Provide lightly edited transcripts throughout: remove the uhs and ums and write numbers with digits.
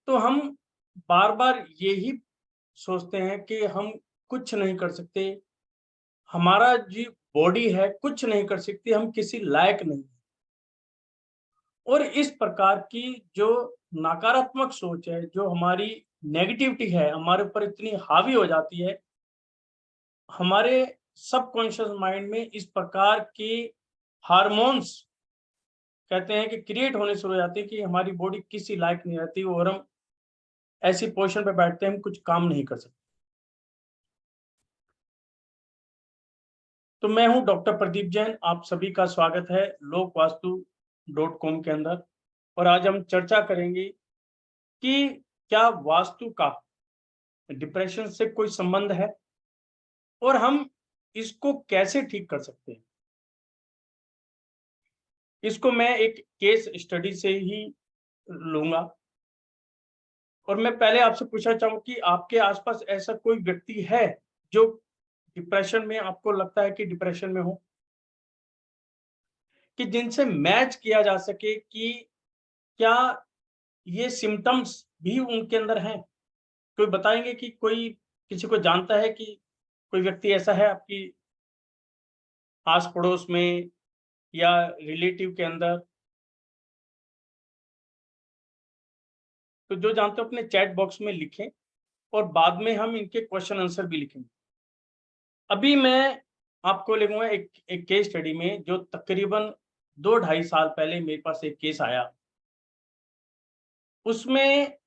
तो हम बार-बार यही सोचते हैं कि हम कुछ नहीं कर सकते, हमारा जो बॉडी है कुछ नहीं कर सकती, हम किसी लायक नहीं। और इस प्रकार की जो नकारात्मक सोच है, जो हमारी नेगेटिविटी है, हमारे ऊपर इतनी हावी हो जाती है, हमारे सबकॉन्शियस माइंड में इस प्रकार के हार्मोन्स कहते हैं कि क्रिएट होने शुरू हो जाते हैं कि हमारी बॉडी किसी लायक नहीं रहती और हम ऐसी पोजीशन पे बैठते हैं, हम कुछ काम नहीं कर सकते। तो मैं हूं डॉक्टर प्रदीप जैन, आप सभी का स्वागत है लोकवास्तु.com के अंदर। और आज हम चर्चा करेंगे कि क्या वास्तु का डिप्रेशन से कोई संबंध है और हम इसको कैसे ठीक कर सकते हैं। इसको मैं एक केस स्टडी से ही लूंगा। और मैं पहले आपसे पूछना चाहूँ कि आपके आसपास ऐसा कोई व्यक्ति है जो डिप्रेशन में, आपको लगता है कि डिप्रेशन में हो, कि जिनसे मैच किया जा सके कि क्या ये सिम्टम्स भी उनके अंदर हैं? कोई बताएंगे कि कोई किसी को जानता है कि कोई व्यक्ति ऐसा है आपकी आस पड़ोस में या रिलेटिव के अंदर? तो जो जानते हो अपने चैट बॉक्स में लिखें और बाद में हम इनके क्वेश्चन आंसर भी लिखेंगे। अभी मैं आपको ले लूँगा एक एक केस स्टडी में, जो तकरीबन 2 ढाई साल पहले मेरे पास एक केस आया। उसमें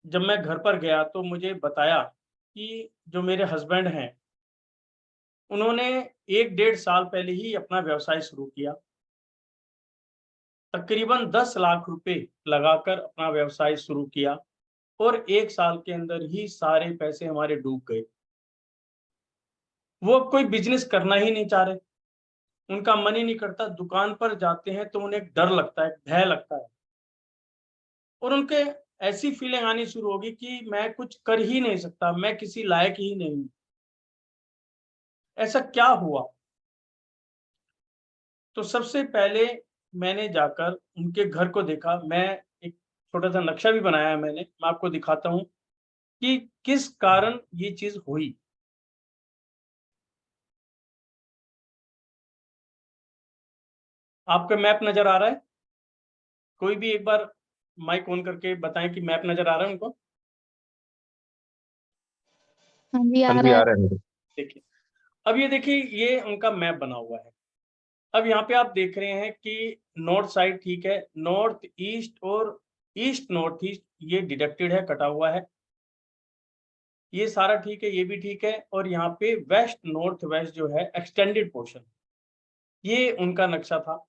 जब मैं घर पर गया तो मुझे बताया कि जो मेरे हस्बैंड हैं, उन्होंने 1 डेढ़ साल पहले ही अपना व्यवसाय शुरू किया। तकरीबन 10 लाख रुपए लगाकर अपना व्यवसाय शुरू किया और 1 साल के अंदर ही सारे पैसे हमारे डूब गए। वो अब कोई बिज़नेस करना ही नहीं चाह रहे। उनका मन ही नहीं करता, दुकान पर जाते हैं तो उन्हें डर लगता है, भय लगता है और उनके ऐसी फीलिंग आनी शुरू होगी कि मैं कुछ कर ही नहीं सकता, मैं किसी लायक ही नहीं हूँ। ऐसा क्या हुआ? तो सबसे पहले मैंने जाकर उनके घर को देखा। मैं एक छोटा-सा नक्शा भी बनाया है मैंने, मैं आपको दिखाता हूँ कि किस कारण ये चीज़ हुई। आपका मैप नज़र आ रहा है? कोई भी एक बार माइक ऑन करके बताएँ कि मैप नज़र आ रहा है उनको? हाँ जी, हाँ आ जी, रहा आ है। रहा है मेरे। देखिए, अब ये देखिए, ये उनका मैप बना हुआ है। अब यहाँ पे आप देख रहे हैं कि नॉर्थ साइड ठीक है, नॉर्थ ईस्ट और ईस्ट नॉर्थ ईस्ट ये डिडक्टेड है, कटा हुआ है। ये सारा ठीक है, ये भी ठीक है और यहाँ पे वेस्ट नॉर्थ वेस्ट जो है एक्सटेंडेड पोर्शन, ये उनका नक्शा था।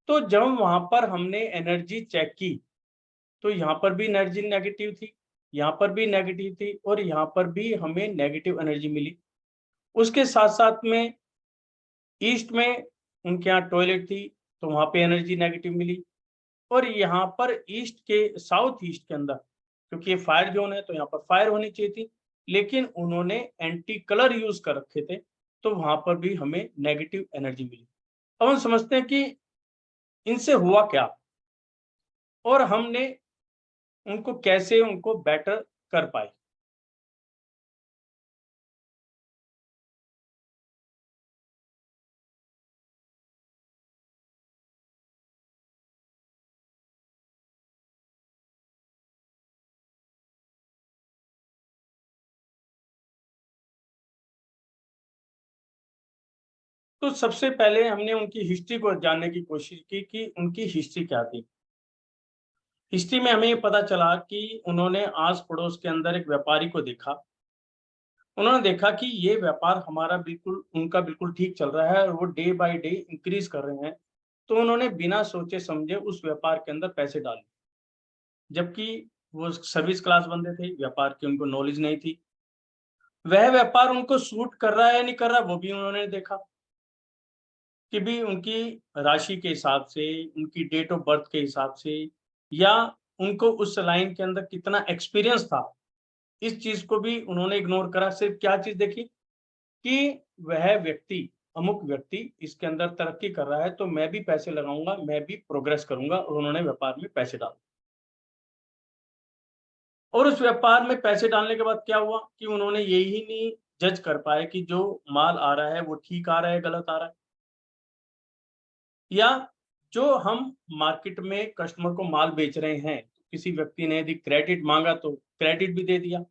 तो जब वहाँ पर हमने एनर्जी चेक की, तो यहाँ पर भी एनर्जी नेगेटिव थी, यहाँ पर भी नेगेटिव थी और यहाँ पर भी हमें नेगेटिव एनर्जी मिली। उसके साथ-साथ में ईस्ट में उनके यहाँ टॉयलेट थी, तो वहाँ पे एनर्जी नेगेटिव मिली। और यहाँ पर ईस्ट के साउथ ईस्ट के अंदर, क्योंकि ये फायर ज़ोन है तो यहाँ पर फायर होनी चाहिए थी, लेकिन उन्होंने एंटी कलर यूज़ कर रखे थे, तो वहाँ पर भी हमें नेगेटिव एनर्जी मिली। अब हम समझते हैं कि इनसे हुआ क्या और हमने उनको कैसे उनको बेटर कर पाए। तो सबसे पहले हमने उनकी हिस्ट्री को जानने की कोशिश की कि उनकी हिस्ट्री क्या थी। हिस्ट्री में हमें ये पता चला कि उन्होंने आस-पड़ोस के अंदर एक व्यापारी को देखा। उन्होंने देखा कि ये व्यापार हमारा बिल्कुल, उनका बिल्कुल ठीक चल रहा है और वो डे बाय डे इंक्रीज़ कर रहे हैं। तो उन्होंने बिना सोचे-समझे उस व्यापार के अंदर पैसे डाले। जबकि वो सर्विस क्लास बंदे थे, व्यापार की उनको नॉलेज नहीं थी। वह व्यापार उनको सूट कर रहा है या नहीं कर रहा, वो भी उन्होंने देखा कि भी उनकी राशि के हिसाब से, उनकी डेट ऑफ बर्थ के हिसाब से या उनको उस लाइन के अंदर कितना एक्सपीरियंस था, इस चीज़ को भी उन्होंने इग्नोर करा। सिर्फ़ क्या चीज़ देखी कि वह व्यक्ति, अमुक व्यक्ति इसके अंदर तरक्की कर रहा है, तो मैं भी पैसे लगाऊँगा, मैं भी प्रोग्रेस करूँगा और उन्होंने व्यापार में पैसे डाले। और उस व्यापार में पैसे डालने के बाद क्या हुआ कि उन्होंने यही नहीं जज कर पाए कि जो माल आ रहा है वो ठीक आ रहा है, गलत आ रहा है, या जो हम मार्केट में कस्टमर को माल बेच रहे हैं, किसी व्यक्ति ने यदि क्रेडिट मांगा तो क्रेडिट भी दे दिया।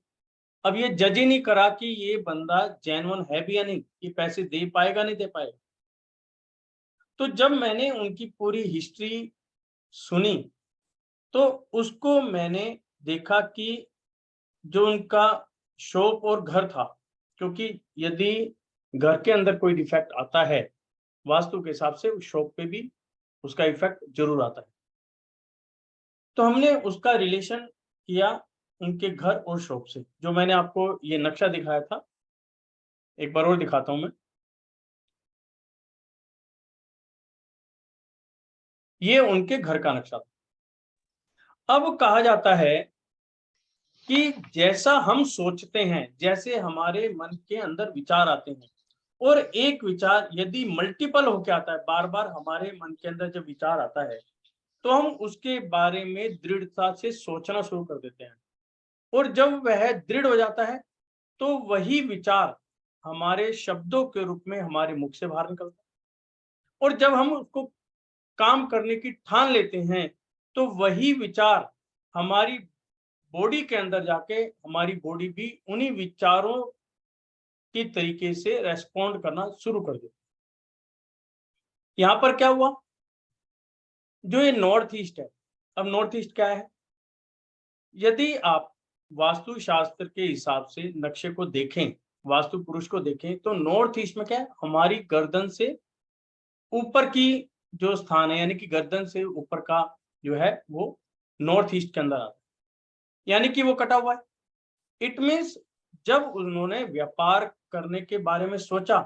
अब ये जज ही नहीं करा कि ये बंदा जेन्युइन है भी या नहीं, ये पैसे दे पाएगा नहीं दे पाएगा। तो जब मैंने उनकी पूरी हिस्ट्री सुनी, तो उसको मैंने देखा कि जो उनका शॉप और घर था, क्योंकि यदि घर के अंदर कोई डिफेक्ट आता है, वास्तु के हिसाब से उस शॉप पे भी उसका इफेक्ट ज़रूर आता है। तो हमने उसका रिलेशन किया उनके घर और शॉप से। जो मैंने आपको ये नक्शा दिखाया था, एक बार और दिखाता हूँ मैं। ये उनके घर का नक्शा था। अब कहा जाता है कि जैसा हम सोचते हैं, जैसे हमारे मन के अंदर विचार आते हैं, और एक विचार यदि मल्टीपल होके आता है, बार-बार हमारे मन के अंदर जब विचार आता है, तो हम उसके बारे में दृढ़ता से सोचना शुरू कर देते हैं। और जब वह दृढ़ हो जाता है, तो वही विचार हमारे शब्दों के रूप में हमारे मुख से बाहर निकलता है। और जब हम उसको काम करने की ठान लेते हैं, तो वही विचार हमारी बॉडी के अंदर जाके हमारी बॉडी भी उन्हीं विचारों के तरीके से रेस्पॉन्ड करना शुरू कर देती है। यहाँ पर क्या हुआ, जो ये नॉर्थ ईस्ट है, अब नॉर्थ ईस्ट क्या है? यदि आप वास्तु शास्त्र के हिसाब से नक्शे को देखें, वास्तु पुरुष को देखें, तो नॉर्थ ईस्ट में क्या है, हमारी गर्दन से ऊपर की जो स्थान है, यानी कि गर्दन से ऊपर का जो है वो नॉर्थ ईस्ट के अंदर आता है, यानी कि वो कटा हुआ है। इट मीन्स जब उन्होंने व्यापार करने के बारे में सोचा,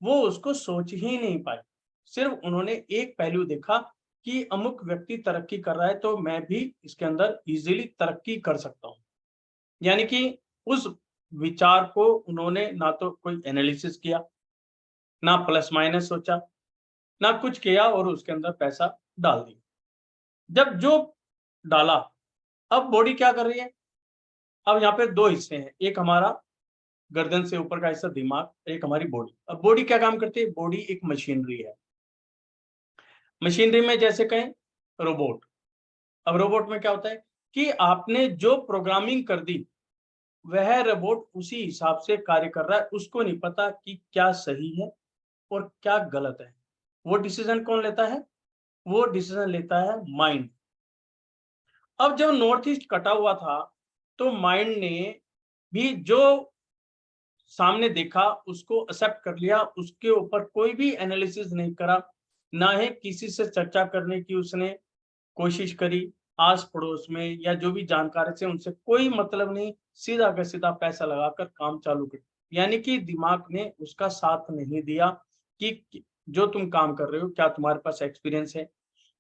वो उसको सोच ही नहीं पाए। सिर्फ उन्होंने एक पहलू देखा कि अमुक व्यक्ति तरक्की कर रहा है, तो मैं भी इसके अंदर इजीली तरक्की कर सकता हूँ। यानी कि उस विचार को उन्होंने ना तो कोई एनालिसिस किया, ना प्लस माइनस सोचा, ना कुछ किया, और उसके अंदर पैसा डाल दिया। जब जो डाला, अब बॉडी क्या कर रही है? अब यहाँ पे 2 हिस्से हैं, एक हमारा गर्दन से ऊपर का हिस्सा दिमाग, एक हमारी बॉडी। अब बॉडी क्या काम करती है? बॉडी एक मशीनरी है। मशीनरी में जैसे कहें रोबोट। अब रोबोट में क्या होता है कि आपने जो प्रोग्रामिंग कर दी, वह रोबोट उसी हिसाब से कार्य कर रहा है। उसको नहीं पता कि क्या सही है और क्या गलत है। वो डिसीजन कौन लेता है? वो डिसीजन लेता है माइंड। अब जब नॉर्थ ईस्ट कटा हुआ था, तो माइंड ने भी जो सामने देखा उसको एक्सेप्ट कर लिया, उसके ऊपर कोई भी एनालिसिस नहीं करा, ना ही किसी से चर्चा करने की उसने कोशिश करी, आस पड़ोस में या जो भी जानकार थे उनसे कोई मतलब नहीं, सीधा का सीधा पैसा लगाकर काम चालू कर। यानी कि दिमाग ने उसका साथ नहीं दिया कि जो तुम काम कर रहे हो, क्या तुम्हारे पास एक्सपीरियंस है,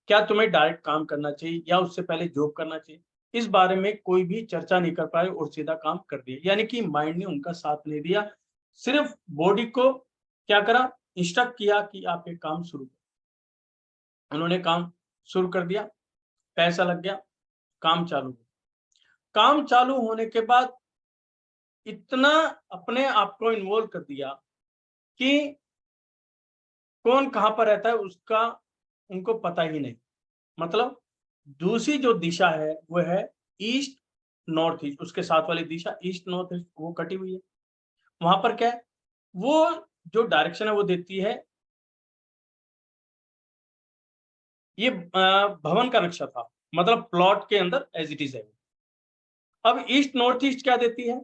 क्या तुम्हें डायरेक्ट काम करना चाहिए या उससे पहले जॉब करना चाहिए। इस बारे में कोई भी चर्चा नहीं कर पाए और सीधा काम कर दिया। यानी कि माइंड ने उनका साथ नहीं दिया, सिर्फ बॉडी को क्या करा, इंस्ट्रक्ट किया कि आप एक काम शुरू करो। उन्होंने काम शुरू कर दिया, पैसा लग गया, काम चालू हुआ। काम चालू होने के बाद इतना अपने आप को इन्वॉल्व कर दिया कि कौन कहाँ पर रहता है उसका उनको पता ही नहीं। मतलब दूसरी जो दिशा है वो है ईस्ट नॉर्थ ईस्ट, उसके साथ वाली दिशा ईस्ट नॉर्थ ईस्ट वो कटी हुई है। वहां पर क्या है, वो जो डायरेक्शन है वो देती है, ये भवन का नक्शा था, मतलब प्लॉट के अंदर एज इट इज है। अब ईस्ट नॉर्थ ईस्ट क्या देती है?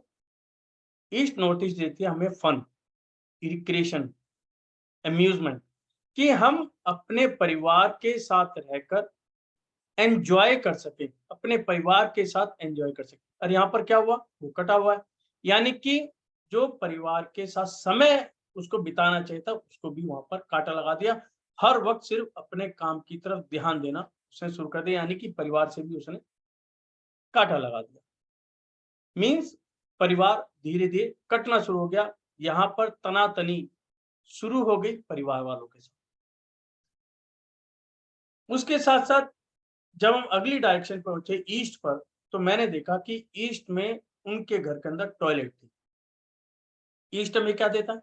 ईस्ट नॉर्थ ईस्ट देती है हमें फन, रिक्रिएशन, अम्यूजमेंट, कि हम अपने परिवार के साथ रहकर एन्जॉय कर सकें, अपने परिवार के साथ एन्जॉय कर सकें। और यहाँ पर क्या हुआ? वो कटा हुआ है। यानी कि जो परिवार के साथ समय उसको बिताना चाहिए था, उसको भी वहाँ पर काँटा लगा दिया। हर वक़्त सिर्फ़ अपने काम की तरफ ध्यान देना उसने शुरू कर दिया, यानी कि परिवार से भी उसने काँटा लगा दिया। मीन्स परिवार धीरे-धीरे कटना शुरू हो गया। यहाँ पर तना-तनी शुरू हो गई परिवार वालों के साथ। उसके साथ-साथ जब हम अगली डायरेक्शन पे पहुँचे ईस्ट पर, तो मैंने देखा कि ईस्ट में उनके घर के अंदर टॉयलेट थी। ईस्ट में क्या देता है?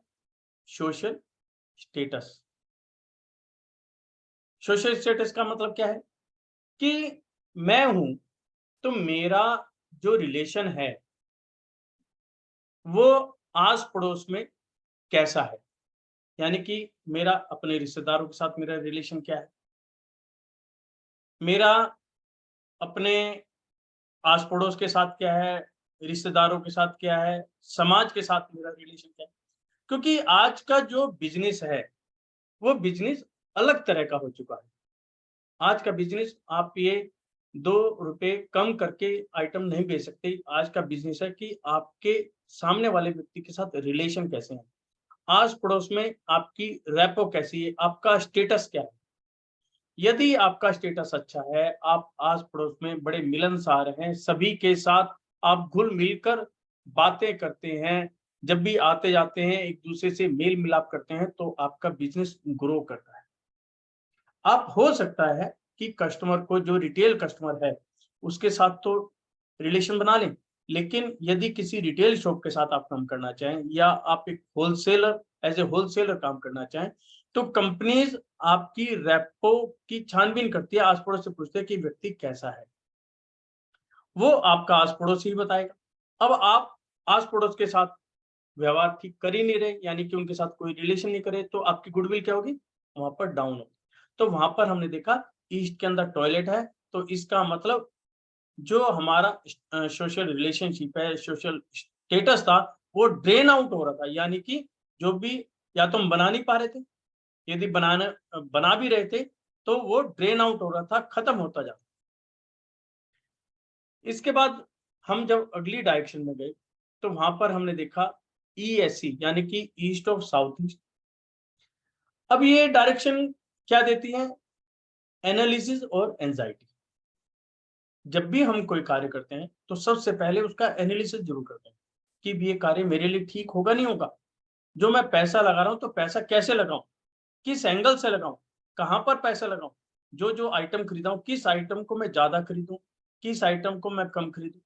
Social status. सोशल स्टेटस का मतलब क्या है कि मैं हूं तो मेरा जो रिलेशन है वो आस पड़ोस में कैसा है, यानी कि मेरा अपने रिश्तेदारों के साथ मेरा रिलेशन क्या है, मेरा अपने आस पड़ोस के साथ क्या है, रिश्तेदारों के साथ क्या है, समाज के साथ मेरा रिलेशन क्या है। क्योंकि आज का जो बिजनेस है वो बिजनेस अलग तरह का हो चुका है। आज का बिजनेस आप ये 2 रुपए कम करके आइटम नहीं बेच सकते। आज का बिजनेस है कि आपके सामने वाले व्यक्ति के साथ रिलेशन कैसे हैं, आस पड़ोस में आपकी रेपो कैसी है, आपका स्टेटस क्या है। यदि आपका स्टेटस अच्छा है, आप आस पड़ोस में बड़े मिलनसार हैं, सभी के साथ आप घुल मिलकर बातें करते हैं, जब भी आते जाते हैं एक दूसरे से मेल मिलाप करते हैं, तो आपका बिजनेस ग्रो करता है। आप हो सकता है कि कस्टमर को, जो रिटेल कस्टमर है उसके साथ तो रिलेशन बना लें, लेकिन यदि किसी रिटेल शॉप के साथ आप काम करना चाहें या आप एक होलसेलर एज ए होलसेलर काम करना चाहें, तो कंपनीज आपकी रेपो की छानबीन करती है, आस पड़ोस से पूछते हैं कि व्यक्ति कैसा है, वो आपका आस पड़ोस ही बताएगा। अब आप आस पड़ोस के साथ व्यवहार ठीक कर ही नहीं रहे, यानी कि उनके साथ कोई रिलेशन नहीं करे, तो आपकी गुडविल क्या होगी? वहां पर डाउन होगी। तो वहां पर हमने देखा ईस्ट के अंदर टॉयलेट है, तो इसका मतलब जो हमारा सोशल रिलेशनशिप है, सोशल स्टेटस था, वो ड्रेन आउट हो रहा था, यानी कि जो भी, या तो हम बना नहीं पा रहे थे, यदि बना भी रहे थे तो वो ड्रेन आउट हो रहा था, खत्म होता जा रहा। इसके बाद हम जब अगली डायरेक्शन में गए तो वहां पर हमने देखा ईएससी, यानी कि ईस्ट ऑफ साउथ ईस्ट। अब ये डायरेक्शन क्या देती है? एनालिसिस और एंजाइटी। जब भी हम कोई कार्य करते हैं तो सबसे पहले उसका एनालिसिस जरूर करते हैं कि ये कार्य मेरे लिए ठीक होगा नहीं होगा। जो मैं पैसा लगा रहा हूं तो पैसा कैसे लगाऊं, किस एंगल से लगाऊं, कहां पर पैसा लगाऊं, जो जो आइटम खरीदाऊं, किस आइटम को मैं ज्यादा खरीदूं, किस आइटम को मैं कम खरीदूं।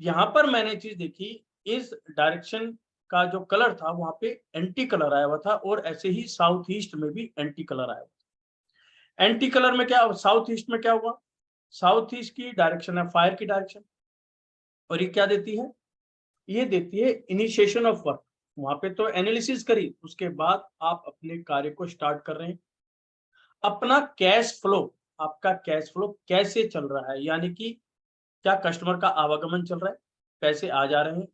यहाँ पर मैंने चीज देखी, इस डायरेक्शन का जो कलर था वहां पे एंटी कलर आया हुआ था, और ऐसे ही साउथ ईस्ट में भी एंटी कलर आया हुआ। एंटी कलर में क्या, साउथ ईस्ट में क्या हुआ? साउथ ईस्ट की डायरेक्शन है फायर की डायरेक्शन, और ये क्या देती है? ये देती है इनिशिएशन ऑफ वर्क। वहां पे तो एनालिसिस करी, उसके बाद आप अपने कार्य को स्टार्ट कर रहे हैं। अपना कैश फ्लो, आपका कैश फ्लो कैसे चल रहा है, यानी कि क्या कस्टमर का आवागमन चल रहा है, पैसे आ जा रहे हैं,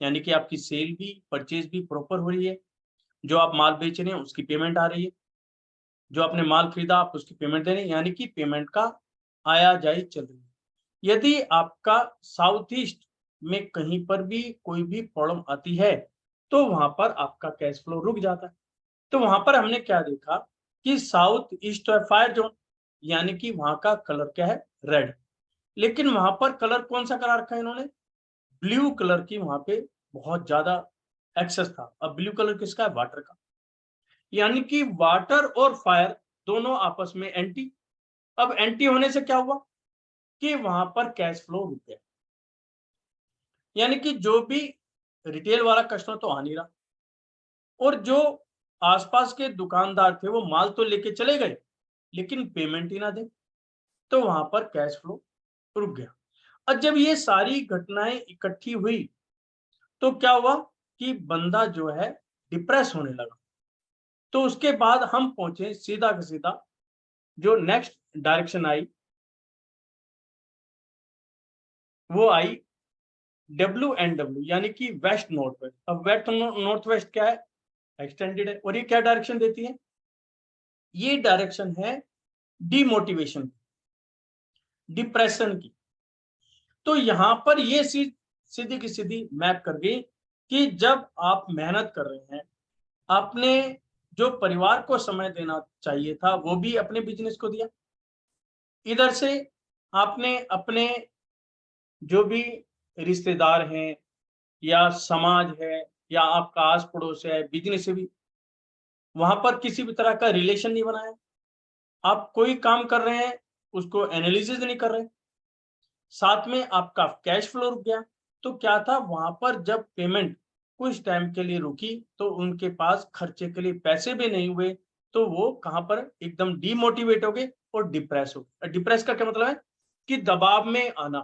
यानी कि आपकी सेल भी, परचेज भी प्रॉपर हो रही है, जो आप माल बेच रहे हैं उसकी पेमेंट आ रही है, जो आपने माल खरीदा आप उसकी पेमेंट दे रहे हैं, यानी कि पेमेंट का आया जाई चल रही है। यदि आपका साउथ ईस्ट में कहीं पर भी कोई भी प्रॉब्लम आती है तो वहां पर आपका कैश फ्लो रुक जाता है। तो वहां पर हमने क्या देखा कि साउथ ईस्ट है फायर जोन, यानी कि वहां का कलर क्या है? रेड। लेकिन वहां पर कलर कौन सा कलर रखा है इन्होंने? ब्लू कलर की वहां पे बहुत ज्यादा एक्सेस था। अब ब्लू कलर किसका है? वाटर का। यानी कि वाटर और फायर दोनों आपस में एंटी। अब एंटी होने से क्या हुआ कि वहां पर कैश फ्लो रुक गया, यानी कि जो भी रिटेल वाला कस्टमर तो आ नहीं रहा, और जो आसपास के दुकानदार थे वो माल तो लेके चले गए लेकिन पेमेंट ही ना दे, तो वहां पर कैश फ्लो रुक गया। और जब ये सारी घटनाएं इकट्ठी हुई तो क्या हुआ कि बंदा जो है डिप्रेस होने लगा। तो उसके बाद हम पहुंचे सीधा का सीधा, जो नेक्स्ट डायरेक्शन आई वो आई WNW, यानी कि वेस्ट नॉर्थ वेस्ट। अब वेस्ट नॉर्थ वेस्ट क्या है? एक्सटेंडेड है। और ये क्या डायरेक्शन देती है? ये डायरेक्शन है डिमोटिवेशन, डिप्रेशन की। तो यहां पर ये सीधी की सीधी मैप कर गई कि जब आप मेहनत कर रहे हैं, आपने जो परिवार को समय देना चाहिए था वो भी अपने बिजनेस को दिया, इधर से आपने अपने जो भी रिश्तेदार हैं या समाज है या आपका आस पड़ोस है, बिजनेस से भी, वहां पर किसी भी तरह का रिलेशन नहीं बनाया। आप कोई काम कर रहे हैं उसको एनालिसिस नहीं कर रहे, साथ में आपका कैश फ्लो रुक गया। तो क्या था वहां पर जब पेमेंट कुछ टाइम के लिए रुकी तो उनके पास खर्चे के लिए पैसे भी नहीं हुए, तो वो कहां पर एकदम डीमोटिवेट हो गए और डिप्रेस हो गए। डिप्रेस का क्या मतलब है कि दबाव में आना,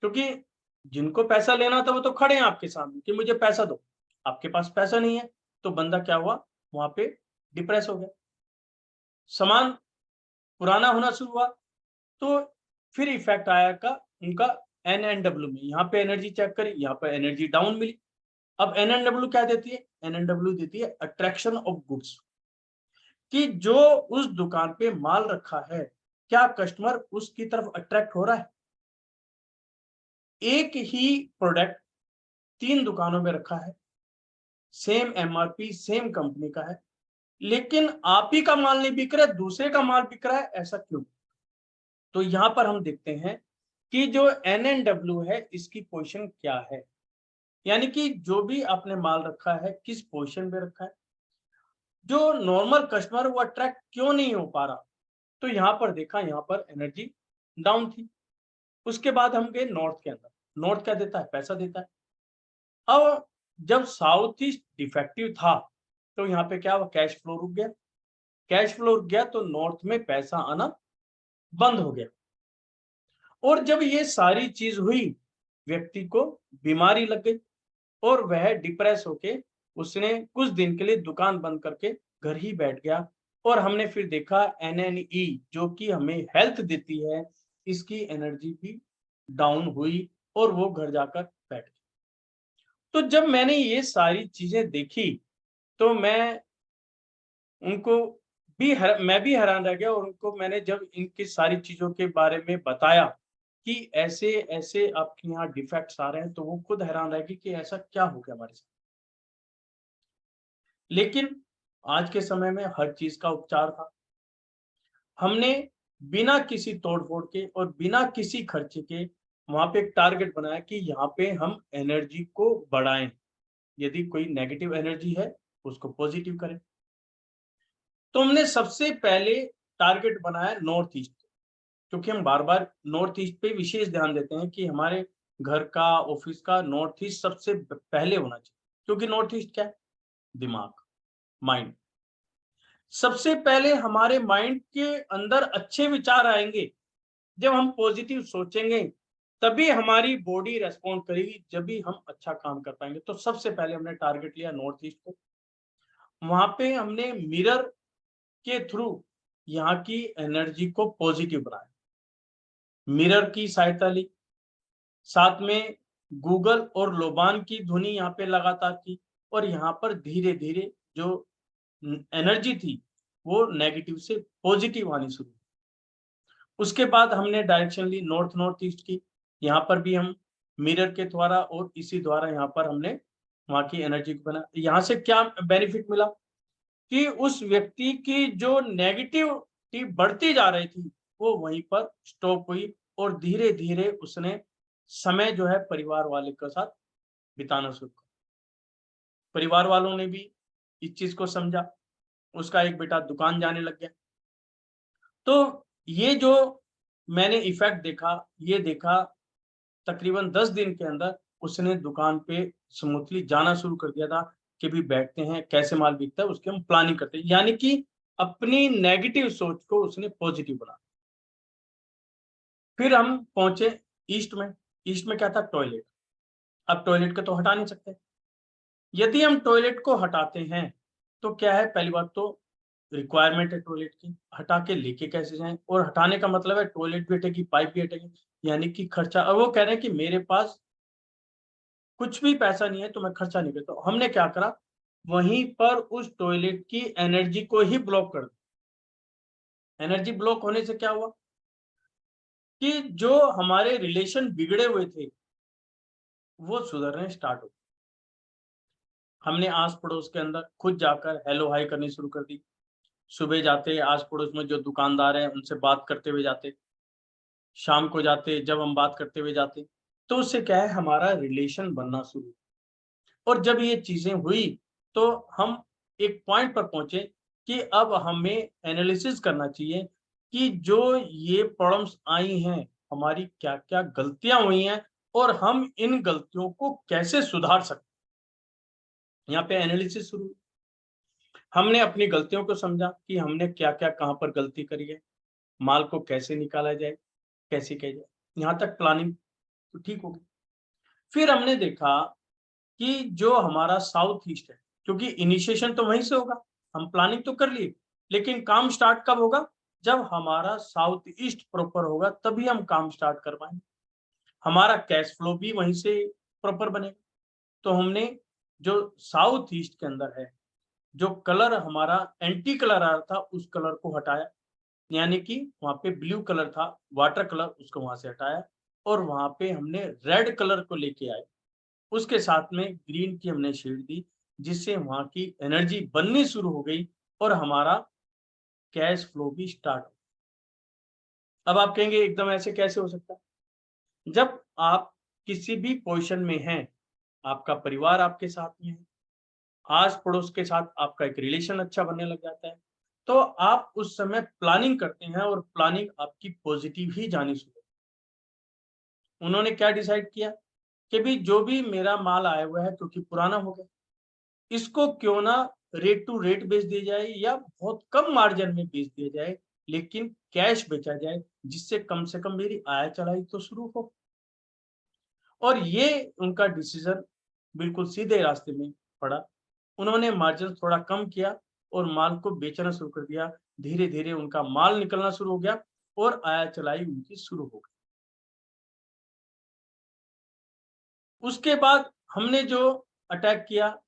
क्योंकि जिनको पैसा लेना था वो तो खड़े हैं आपके सामने कि मुझे पैसा दो, आपके पास पैसा नहीं है, तो बंदा क्या हुआ वहां पे डिप्रेस हो गया। सामान पुराना होना शुरू हुआ, तो फिर इफेक्ट आया का उनका एनएनडब्ल्यू में। यहाँ पे एनर्जी चेक करी, यहाँ पे एनर्जी डाउन मिली। अब एनएनडब्ल्यू क्या देती है? एनएनडब्ल्यू देती है अट्रैक्शन ऑफ गुड्स, कि जो उस दुकान पे माल रखा है क्या कस्टमर उसकी तरफ अट्रैक्ट हो रहा है? एक ही प्रोडक्ट 3 दुकानों में रखा है, सेम एमआरपी सेम कंपनी का है, लेकिन आप ही का माल नहीं बिक रहा है, दूसरे का माल बिक रहा है, ऐसा क्यों? तो यहां पर हम देखते हैं कि जो एनएनडब्ल्यू है इसकी पोजीशन क्या है, यानी कि जो भी आपने माल रखा है किस पोजीशन पे रखा है, जो नॉर्मल कस्टमर वो अट्रैक्ट क्यों नहीं हो पा रहा। तो यहाँ पर देखा, यहाँ पर एनर्जी डाउन थी। उसके बाद हम गए नॉर्थ के अंदर। नॉर्थ क्या देता है? पैसा देता है। अब जब साउथ ईस्ट डिफेक्टिव था तो यहाँ पे क्या हुआ? कैश फ्लो रुक गया। कैश फ्लो रुक गया तो नॉर्थ में पैसा आना बंद हो गया। और जब ये सारी चीज हुई, व्यक्ति को बीमारी लग गई और वह डिप्रेस होके उसने कुछ दिन के लिए दुकान बंद करके घर ही बैठ गया। और हमने फिर देखा एनएनई जो कि हमें हेल्थ देती है, इसकी एनर्जी भी डाउन हुई और वो घर जाकर बैठ गया। तो जब मैंने ये सारी चीजें देखी तो उनको मैं भी हैरान रह गया, और उनको मैंने जब इनकी सारी चीजों के बारे में बताया कि ऐसे ऐसे आपके यहाँ डिफेक्ट्स आ रहे हैं, तो वो खुद हैरान रह गई कि ऐसा क्या हो गया हमारे साथ। लेकिन आज के समय में हर चीज का उपचार था। हमने बिना किसी तोड़-फोड़ के और बिना किसी खर्चे के वहाँ पे एक टारगेट बनाया कि यहाँ पे हम एनर्जी को बढ़ाएँ। यदि कोई नेगेटिव एनर्जी है, उसको पॉजिटिव करें। तो हमने सबसे पहले टारगेट बनाया नॉर्थ ईस्ट, क्योंकि हम बार-बार नॉर्थ ईस्ट पे विशेष ध्यान देते हैं कि हमारे घर का, ऑफिस का नॉर्थ ईस्ट सबसे पहले होना चाहिए। क्योंकि नॉर्थ ईस्ट क्या है? दिमाग, माइंड। सबसे पहले हमारे माइंड के अंदर अच्छे विचार आएँगे, जब हम पॉजिटिव सोचेंगे, तभी हमारी बॉडी रेस्पॉन्ड करेगी, जब भी हम अच्छा काम कर पाएँगे। तो सबसे पहले हमने टारगेट लिया नॉर्थ ईस्ट को। वहाँ पे हमने मिरर के थ्रू यहाँ की एनर्जी को पॉजिटिव बनाया। मिरर की सहायता ली, साथ में गूगल और लोबान की ध्वनि यहाँ पे लगातार की, और यहाँ पर धीरे-धीरे जो एनर्जी थी, वो नेगेटिव से पॉजिटिव आनी शुरू। उसके बाद हमने डायरेक्शन ली नॉर्थ नॉर्थ ईस्ट की। यहाँ पर भी हम मिरर के द्वारा और इसी द्वारा यहाँ पर हमने वहाँ की एनर्जी को बना। यहाँ से क्या बेनिफिट मिला कि उस व्यक्ति की जो नेगेटिविटी बढ़ती जा रही थी, वो वहीं पर स्टॉप हुई और धीरे-धीरे उसने समय जो है परिवार वाले के साथ बिताना शुरू किया। परिवार वालों ने भी इस चीज़ को समझा, उसका एक बेटा दुकान जाने लग गया। तो ये जो मैंने इफ़ेक्ट देखा, ये देखा तकरीबन 10 दिन के अंदर उसने दुकान पे स्मूथली जाना शुरू कर दिया था कि भी बैठते हैं, कैसे माल बिकता है, उसकी हम प्लानिंग करते हैं। यानी कि अपनी नेगेटिव सोच को उसने पॉजिटिव बना। फिर हम पहुँचे ईस्ट में। ईस्ट में क्या था? टॉयलेट। अब टॉयलेट को तो हटा नहीं सकते। यदि हम टॉयलेट को हटाते हैं, तो क्या है? पहली बात तो रिक्वायरमेंट है टॉयलेट की, हटा के लेके कैसे जाएँ? और हटाने का मतलब है टॉयलेट भी हटेगी, पाइप भी हटेगी, यानी कि खर्चा। अब वो कह रहे हैं कि मेरे पास कुछ भी पैसा नहीं है तो मैं खर्चा नहीं करता हूँ। हमने क्या करा? वहीं पर उस टॉयलेट की एनर्जी को ही ब्लॉक कर दिया। एनर्जी ब्लॉक होने से क्या हुआ कि जो हमारे रिलेशन बिगड़े हुए थे, वो सुधरने स्टार्ट हो। हमने आस-पड़ोस के अंदर खुद जाकर हेलो हाय करनी शुरू कर दी। सुबह जाते आस-पड़ोस में जो दुकानदार हैं उनसे बात करते हुए जाते। शाम को जाते जब हम बात करते हुए जाते, तो उससे क्या है हमारा रिलेशन बनना शुरू। और जब ये चीज़ें हुई, तो हम एक पॉइंट पर पहुँचे कि अब हमें एनालिसिस करना चाहिए कि जो ये प्रॉब्लम्स आई हैं, हमारी क्या-क्या गलतियां हुई हैं और हम इन गलतियों को कैसे सुधार सकते हैं। यहाँ पे एनालिसिस शुरू। हमने अपनी गलतियों को समझा कि हमने क्या-क्या कहाँ पर गलती करी है, माल को कैसे निकाला जाए, कैसे किया जाए। यहाँ तक प्लानिंग तो ठीक हो गई। फिर हमने देखा कि जो हमारा साउथ ईस्ट है, क्योंकि इनिशिएशन तो वहीं से होगा, हम प्लानिंग तो कर लिए, लेकिन काम स्टार्ट कब होगा? जब हमारा साउथ ईस्ट प्रॉपर होगा, तभी हम काम स्टार्ट कर पाएँगे। हमारा कैश फ्लो भी वहीं से प्रॉपर बनेगा। तो हमने जो साउथ ईस्ट के अंदर है, जो कलर हमारा एंटी कलर आ रहा था, उस कलर को हटाया, यानी कि वहाँ पे ब्लू कलर था, वाटर कलर, उसको वहाँ से हटाया और वहाँ पे हमने रेड कलर को लेके आए। उसके साथ में ग्रीन की हमने शेड दी, जिससे वहाँ की एनर्जी बननी शुरू हो गई और हमारा कैश फ्लो भी स्टार्ट हो। अब आप कहेंगे एकदम ऐसे कैसे हो सकता है? जब आप किसी भी पोज़ीशन में हैं, आपका परिवार आपके साथ में है, आस-पड़ोस के साथ आपका एक रिलेशन अच्छा बनने लग जाता है, तो आप उस समय प्लानिंग करते हैं और प्लानिंग आपकी पॉज़िटिव ही जानी शुरू। उन्होंने क्या डिसाइड किया कि भई जो भी मेरा माल आया हुआ है क्योंकि पुराना हो गया, इसको क्यों ना रेट टू रेट बेच दिया जाए या बहुत कम मार्जिन में बेच दिया जाए, लेकिन कैश बेचा जाए, जिससे कम से कम मेरी आय-चलाई तो शुरू हो। और ये उनका डिसीज़न बिल्कुल सीधे रास्ते में पड़ा। उन्होंने मार्जिन थोड़ा कम किया और माल को बेचना शुरू कर दिया। धीरे-धीरे उनका माल निकलना शुरू हो गया और आय-चलाई उनकी शुरू हो गई। उसके बाद हमने जो अटैक किया,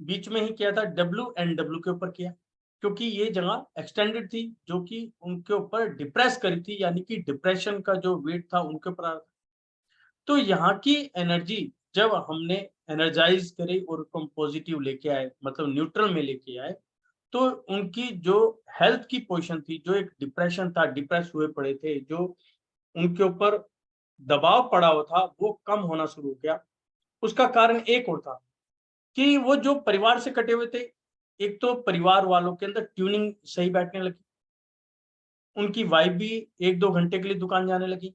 बीच में ही किया था डब्ल्यू-एंड-डब्ल्यू के ऊपर किया, क्योंकि ये जगह एक्सटेंडेड थी, जो कि उनके ऊपर डिप्रेस करी थी, यानी कि डिप्रेशन का जो वेट था उनके ऊपर आ रहा था। तो यहाँ की एनर्जी जब हमने एनर्जाइज़ करी और उसको हम पॉज़िटिव लेके आए, मतलब न्यूट्रल में लेके आए, तो उनकी जो हेल्थ की पोज़ीशन थी, जो एक डिप्रेशन था, डिप्रेस हुए पड़े थे, जो उनके ऊपर दबाव पड़ा हुआ था, वो कम होना शुरू हो गया। उसका कारण एक और था कि वो जो परिवार से कटे हुए थे, एक तो परिवार वालों के अंदर ट्यूनिंग सही बैठने लगी। उनकी वाइफ़ भी 1-2 घंटे के लिए दुकान जाने लगी।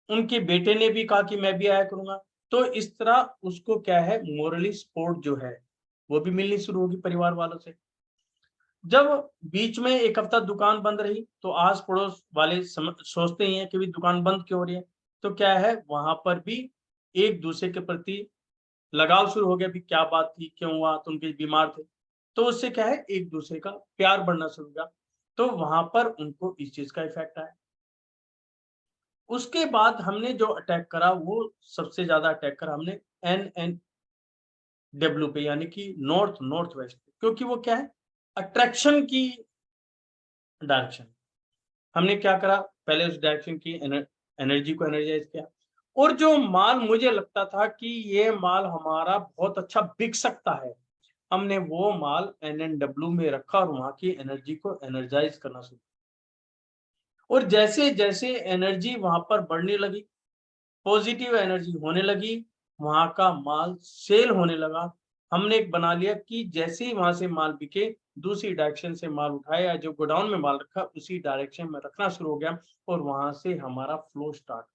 उनके बेटे ने भी कहा कि मैं भी आया करूँगा। तो इस तरह उसको क्या है, मोरली सपोर्ट जो है, वो भी मिलनी शुरू होगी परिवार वालों से। जब बीच में 1 हफ्ता दुकान बंद रही, तो आस-पड़ोस वाले सोचते ही हैं कि भई दुकान बंद क्यों हो रही है? तो क्या है, वहाँ पर भी एक-दूसरे के प्रति लगाव शुरू हो गया, भी क्या बात थी, क्यों हुआ? तुम भी बीमार थे। तो उससे क्या है, एक-दूसरे का प्यार बढ़ना शुरू हो गया। तो वहाँ पर उनको इस चीज़ का इफ़ेक्ट आया। उसके बाद हमने जो अटैक करा, वो सबसे ज़्यादा अटैक करा हमने एनएनडब्ल्यू पे, यानी कि नॉर्थ नॉर्थ वेस्ट पे, क्योंकि वो क्या है, अट्रैक्शन की डायरेक्शन। हमने क्या करा, पहले उस डायरेक्शन की एनर्जी को एनर्जाइज़ किया और जो माल मुझे लगता था कि ये माल हमारा बहुत अच्छा बिक सकता है, हमने वो माल एनएनडब्ल्यू में रखा और वहाँ की एनर्जी को एनर्जाइज़ करना शुरू। और जैसे-जैसे एनर्जी वहाँ पर बढ़ने लगी, पॉजिटिव एनर्जी होने लगी, वहाँ का माल सेल होने लगा। हमने एक बना लिया कि जैसे ही वहाँ से माल बिके, दूसरी डायरेक्शन से माल उठाया, या जो गोडाउन में माल रखा, उसी डायरेक्शन में रखना शुरू हो गया और वहाँ से हमारा फ्लो स्टार्ट।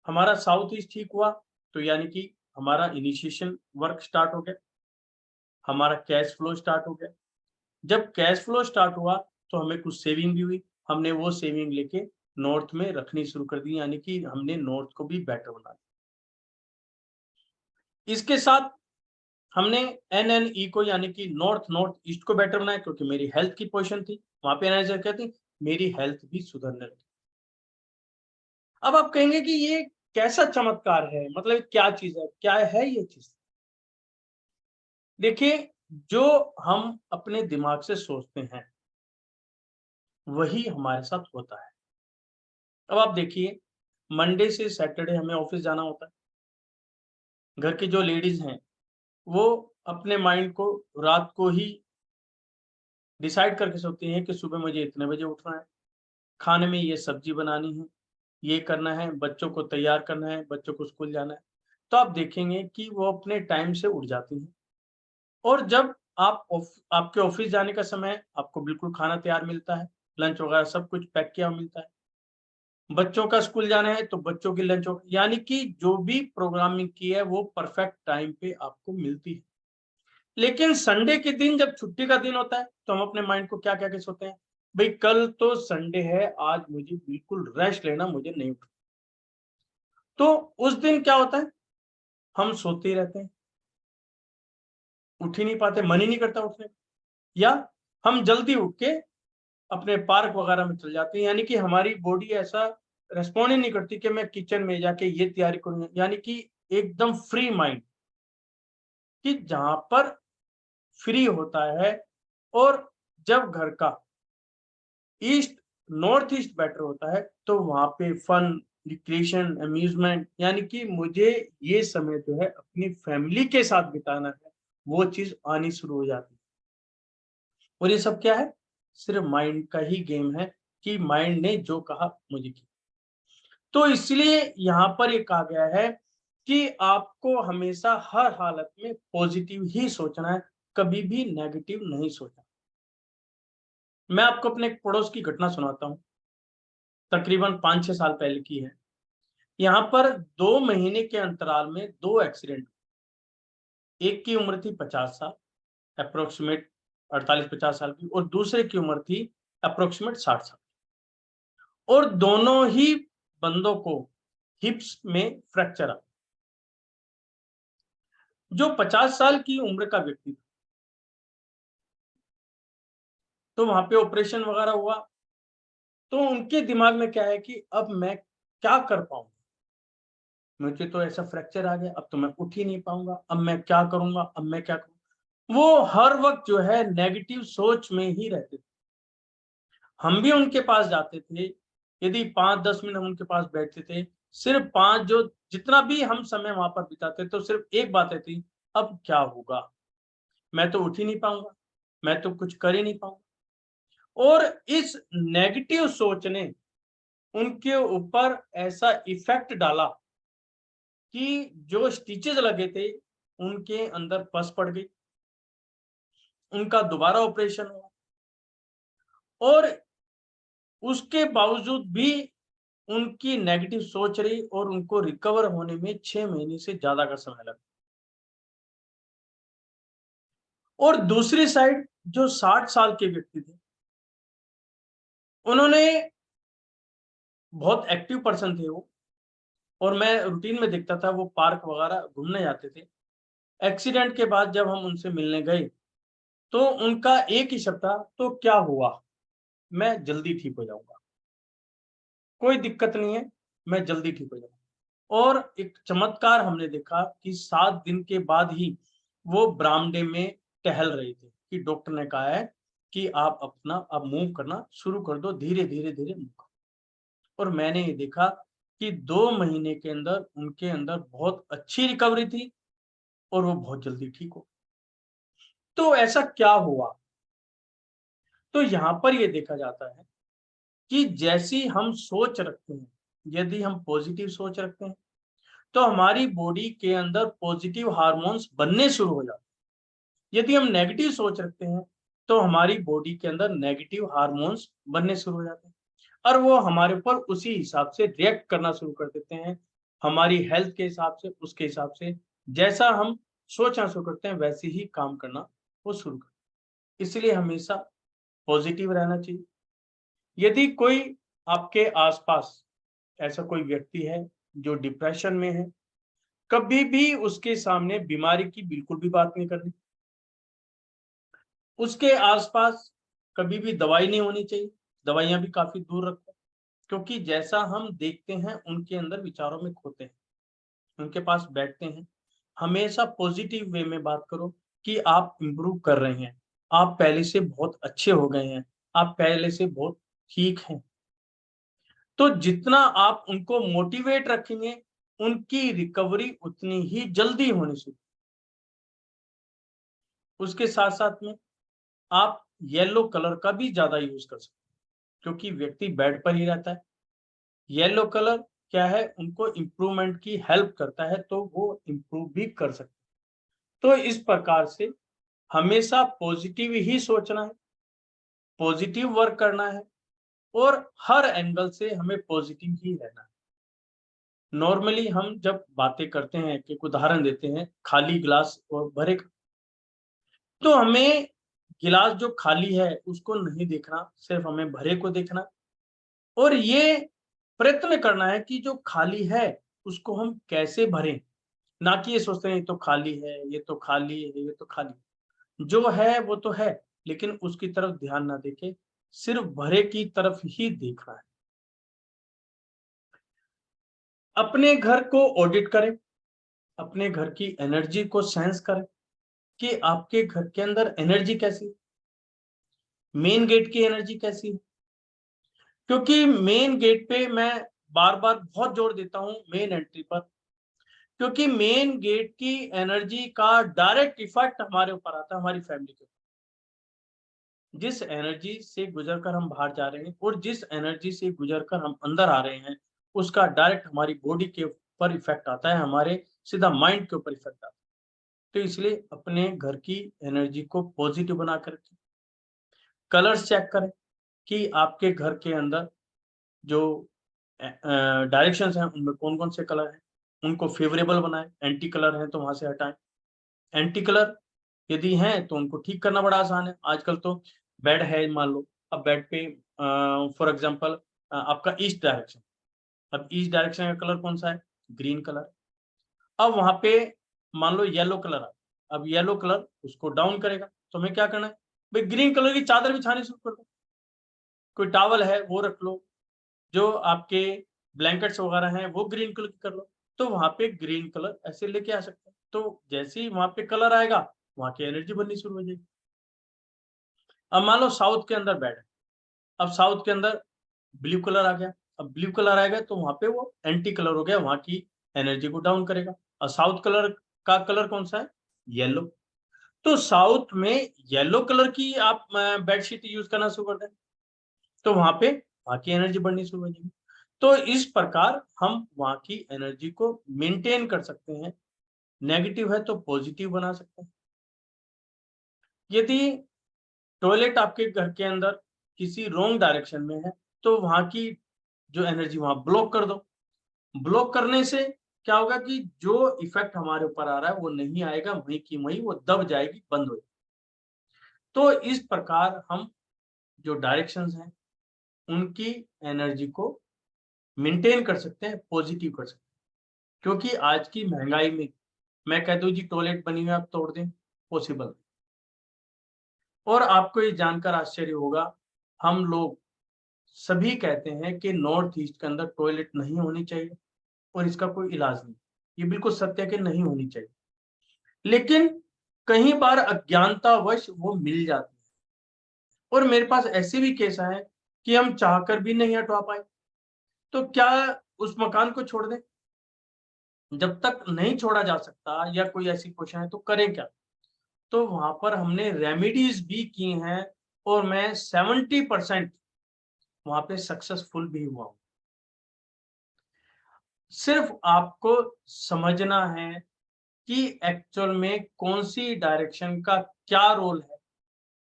हमारा साउथ ईस्ट ठीक हुआ, तो यानी कि हमारा इनिशिएशन वर्क स्टार्ट हो गया, हमारा कैश फ्लो स्टार्ट हो गया। जब कैश फ्लो स्टार्ट हुआ, तो हमें कुछ सेविंग भी हुई। हमने वो सेविंग लेके नॉर्थ में रखनी शुरू कर दी, यानी कि हमने नॉर्थ को भी बेटर बना दिया। इसके साथ हमने एनएनई को, यानी कि नॉर्थ नॉर्थ ईस्ट को बेटर बनाया, क्योंकि मेरी हेल्थ की पोजीशन थी, वहाँ पे एनालाइज़र क्या थी, मेरी हेल्थ भी सुधरने लगी। अब आप कहेंगे कि ये कैसा चमत्कार है? मतलब क्या चीज़ है? क्या है ये चीज़? देखिए, जो हम अपने दिमाग से सोचते हैं, वही हमारे साथ होता है। अब आप देखिए, मंडे से सैटरडे हमें ऑफ़िस जाना होता है। घर की जो लेडीज़ हैं, वो अपने माइंड को रात को ही डिसाइड करके सोती हैं कि सुबह मुझे इतने बजे उठना है, खाने में ये सब्ज़ी बनानी है, ये करना है, बच्चों को तैयार करना है, बच्चों को स्कूल जाना है। तो आप देखेंगे कि वो अपने टाइम से उठ जाती हैं और जब आपके ऑफ़िस जाने का समय है, आपको बिल्कुल खाना तैयार मिलता है। लंच वगैरह सब कुछ पैक किया हुआ मिलता है। बच्चों का स्कूल जाना है तो बच्चों की लंच यानी कि जो भी प्रोग्रामिंग की है वो परफेक्ट टाइम पे आपको मिलती है। लेकिन संडे के दिन जब छुट्टी का दिन होता है तो हम अपने माइंड को क्या क्या के सोचते हैं, भाई कल तो संडे है, आज मुझे बिल्कुल रेस्ट लेना, मुझे नहीं उठना। तो उस दिन क्या होता है, हम सोते ही रहते हैं, उठ ही नहीं पाते, मन ही नहीं करता उठने, या हम जल्दी उठ के अपने पार्क वगैरह में चल जाते हैं। यानी कि हमारी बॉडी ऐसा रेस्पॉन्ड ही नहीं करती कि मैं किचन में जाके ये तैयारी करूँ, यानी कि एकदम फ्री माइंड, कि जहां पर फ्री होता है। और जब घर का ईस्ट नॉर्थ ईस्ट बेटर होता है तो वहां पे फन, रिक्रिएशन, अम्यूजमेंट, यानी कि मुझे ये समय जो है अपनी फैमिली के साथ बिताना है, वो चीज आनी शुरू हो जाती है। और ये सब क्या है, सिर्फ माइंड का ही गेम है, कि माइंड ने जो कहा मुझे किया। तो इसलिए यहाँ पर ये कहा गया है कि आपको हमेशा हर हालत में पॉजिटिव ही सोचना है, कभी भी नेगेटिव नहीं सोचना। मैं आपको अपने एक पड़ोस की घटना सुनाता हूँ, तकरीबन 5-6 साल पहले की है। यहाँ पर 2 महीने के अंतराल में 2 एक्सीडेंट, एक की उम्र थी 50 साल, अप्रोक्सीमेट 48-50 साल की, और दूसरे की उम्र थी अप्रोक्सीमेट 60 साल, और दोनों ही बंदों को हिप्स में फ्रैक्चर आ। जो 50 साल की उम्र का व्यक्ति था, तो वहां पे ऑपरेशन वगैरह हुआ, तो उनके दिमाग में क्या है कि अब मैं क्या कर पाऊंगा, मुझे तो ऐसा फ्रैक्चर आ गया, अब तो मैं उठ ही नहीं पाऊंगा, अब मैं क्या करूंगा, अब मैं क्या करूंगा। वो हर वक्त जो है नेगेटिव सोच में ही रहते थे। हम भी उनके पास जाते थे, यदि 5-10 मिनट हम उनके पास बैठते थे, सिर्फ 5 जो जितना भी हम समय वहां पर बिताते तो सिर्फ एक बात थी, अब क्या होगा, मैं तो उठ ही नहीं पाऊंगा, मैं तो कुछ कर ही नहीं पाऊंगा। और इस नेगेटिव सोच ने उनके ऊपर ऐसा इफेक्ट डाला कि जो स्टिचेस लगे थे उनके अंदर पस पड़ गई, उनका दोबारा ऑपरेशन हुआ, और उसके बावजूद भी उनकी नेगेटिव सोच रही, और उनको रिकवर होने में 6 महीने से ज्यादा का समय लगा। और दूसरी साइड जो 60 साल के व्यक्ति थे, उन्होंने, बहुत एक्टिव पर्सन थे वो, और मैं रूटीन में देखता था वो पार्क वगैरह घूमने जाते थे। एक्सीडेंट के बाद जब हम उनसे मिलने गए तो उनका एक ही शब्द था, तो क्या हुआ, मैं जल्दी ठीक हो जाऊंगा, कोई दिक्कत नहीं है, मैं जल्दी ठीक हो जाऊंगा। और एक चमत्कार हमने देखा कि 7 दिन के बाद ही वो बरामदे में टहल रहे थे, कि डॉक्टर ने कहा है कि आप अपना अब मूव करना शुरू कर दो, धीरे धीरे धीरे मूव करो। और मैंने ये देखा कि 2 महीने के अंदर उनके अंदर बहुत अच्छी रिकवरी थी, और वो बहुत जल्दी ठीक हो। तो ऐसा क्या हुआ, तो यहाँ पर ये देखा जाता है कि जैसी हम सोच रखते हैं, यदि हम पॉजिटिव सोच रखते हैं तो हमारी बॉडी के अंदर पॉजिटिव हार्मोन्स बनने शुरू हो जाते हैं। यदि हम नेगेटिव सोच रखते हैं तो हमारी बॉडी के अंदर नेगेटिव हार्मोन्स बनने शुरू हो जाते हैं, और वो हमारे ऊपर उसी हिसाब से रिएक्ट करना शुरू कर देते हैं, हमारी हेल्थ के हिसाब से, उसके हिसाब से जैसा हम सोचना शुरू करते हैं वैसे ही काम करना वो शुरू करते हैं। इसलिए हमेशा पॉजिटिव रहना चाहिए। यदि कोई आपके आसपास ऐसा कोई व्यक्ति है जो डिप्रेशन में है, कभी भी उसके सामने बीमारी की बिल्कुल भी बात नहीं करनी, उसके आसपास कभी भी दवाई नहीं होनी चाहिए, दवाइयां भी काफी दूर रखो, क्योंकि जैसा हम देखते हैं उनके अंदर विचारों में खोते हैं, उनके पास बैठते हैं। हमेशा पॉजिटिव वे में बात करो कि आप इम्प्रूव कर रहे हैं, आप पहले से बहुत अच्छे हो गए हैं, आप पहले से बहुत ठीक हैं। तो जितना आप उनको मोटिवेट रखेंगे, उनकी रिकवरी उतनी ही जल्दी होनी शुरू। उसके साथ-साथ में आप येलो कलर का भी ज़्यादा यूज़ कर सकते हैं, क्योंकि व्यक्ति बेड पर ही रहता है। येलो कलर क्या है, उनको इम्प्रूवमेंट की हेल्प करता है, तो वो इम्प्रूव भी कर सकते हैं। तो इस प्रकार से हमेशा पॉजिटिव ही सोचना है, पॉजिटिव वर्क करना है, और हर एंगल से हमें पॉजिटिव ही रहना है। नॉर्मली हम जब बातें करते हैं, कि उदाहरण देते हैं खाली ग्लास और भरे, तो हमें गिलास जो खाली है उसको नहीं देखना, सिर्फ हमें भरे को देखना और ये प्रयत्न करना है कि जो खाली है उसको हम कैसे भरें, ना कि ये सोचते हैं ये तो खाली है, ये तो खाली है, ये तो खाली है। जो है वो तो है, लेकिन उसकी तरफ ध्यान ना देके सिर्फ भरे की तरफ ही देखना है। अपने घर को ऑडिट करें, अपने घर की एनर्जी को सेंस करें कि आपके घर के अंदर एनर्जी कैसी है, मेन गेट की एनर्जी कैसी है। क्योंकि मेन गेट पे मैं बार-बार बहुत जोर देता हूँ मेन एंट्री पर, क्योंकि मेन गेट की एनर्जी का डायरेक्ट इफेक्ट हमारे ऊपर आता है, हमारी फैमिली के ऊपर। जिस एनर्जी से गुजरकर हम बाहर जा रहे हैं और जिस एनर्जी से गुजरकर हम अंदर आ रहे हैं, उसका डायरेक्ट हमारी बॉडी के ऊपर इफेक्ट आता है, हमारे सीधा माइंड के ऊपर इफेक्ट आता है। तो इसलिए अपने घर की एनर्जी को पॉजिटिव बना कर रखें। कलर्स चेक करें कि आपके घर के अंदर जो डायरेक्शंस हैं उनमें कौन-कौन से कलर हैं, उनको फेवरेबल बनाएँ, एंटी कलर हैं तो वहाँ से हटाएँ। एंटी कलर यदि हैं तो उनको ठीक करना बड़ा आसान है। आजकल तो बेड है मान लो, अब बेड पे फॉर एग्ज़ाम्पल आपका ईस्ट डायरेक्शन, अब ईस्ट डायरेक्शन का कलर कौन-सा है? Green colour. अब वहाँ पे मान लो येलो कलर आ, अब येलो कलर उसको डाउन करेगा, तो हमें क्या करना है? भई ग्रीन कलर की चादर बिछानी शुरू कर दो, कोई टॉवल है वो रख लो, जो आपके ब्लैंकेट्स वगैरह हैं वो ग्रीन कलर की कर लो, तो वहाँ पे ग्रीन कलर ऐसे लेके आ सकते हैं। तो जैसे ही वहाँ पे कलर आएगा, वहाँ की एनर्जी बननी शुरू हो जाएगी। अब मान लो साउथ के अंदर बेड है, अब साउथ के अंदर ब्लू कलर आ गया, अब ब्लू कलर आएगा तो वहाँ पे वो एंटी कलर हो गया, वहाँ की एनर्जी को डाउन करेगा और साउथ कलर का कलर कौन-सा है? येलो। तो साउथ में येलो कलर की आप बेडशीट यूज़ करना शुरू कर दें, तो वहाँ पे वहाँ की एनर्जी बढ़नी शुरू हो जाएगी। तो इस प्रकार हम वहाँ की एनर्जी को मेंटेन कर सकते हैं, नेगेटिव है तो पॉजिटिव बना सकते हैं। यदि टॉयलेट आपके घर के अंदर किसी रॉन्ग डायरेक्शन में है, तो वहाँ की जो एनर्जी वहाँ ब्लॉक कर दो। ब्लॉक करने से क्या होगा कि जो इफ़ेक्ट हमारे ऊपर आ रहा है वो नहीं आएगा, वहीं की वहीं वो दब जाएगी, बंद हो जाएगी। तो इस प्रकार हम जो डायरेक्शंस हैं, उनकी एनर्जी को मेंटेन कर सकते हैं, पॉजिटिव कर सकते हैं। क्योंकि आज की महँगाई में मैं कह दूँ जी टॉयलेट बनी हुई है आप तोड़ दें, पॉसिबल। और आपको ये जानकर आश्चर्य होगा, हम लोग सभी कहते हैं कि नॉर्थ ईस्ट के अंदर टॉयलेट नहीं होनी चाहिए और इसका कोई इलाज नहीं। ये बिल्कुल सत्य है कि नहीं होनी चाहिए। लेकिन कई बार अज्ञानतावश वो मिल जाती है और मेरे पास ऐसे भी केस आए हैं कि हम चाहकर भी नहीं हटवा पाए। तो क्या उस मकान को छोड़ दें? जब तक नहीं छोड़ा जा सकता या कोई ऐसी पोज़ीशन है तो करें क्या? तो वहाँ पर हमने रेमेडीज़ भी की हैं और मैं 70% वहाँ पे सक्सेसफुल भी हुआ हूँ। सिर्फ़ आपको समझना है कि एक्चुअल में कौन-सी डायरेक्शन का क्या रोल है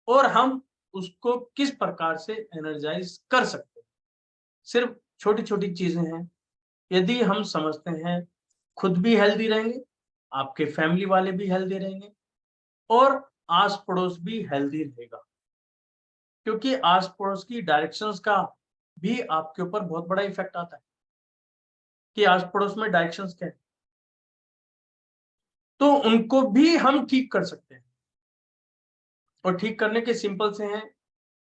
और हम उसको किस प्रकार से एनर्जाइज़ कर सकते हैं। सिर्फ़ छोटी-छोटी चीज़ें हैं, यदि हम समझते हैं, खुद भी हेल्दी रहेंगे, आपके फैमिली वाले भी हेल्दी रहेंगे और आस-पड़ोस भी हेल्दी रहेगा। क्योंकि आस-पड़ोस की डायरेक्शंस का भी आपके ऊपर बहुत बड़ा इफ़ेक्ट आता है कि आस-पड़ोस में डायरेक्शंस क्या है, तो उनको भी हम ठीक कर सकते हैं और ठीक करने के सिंपल से हैं,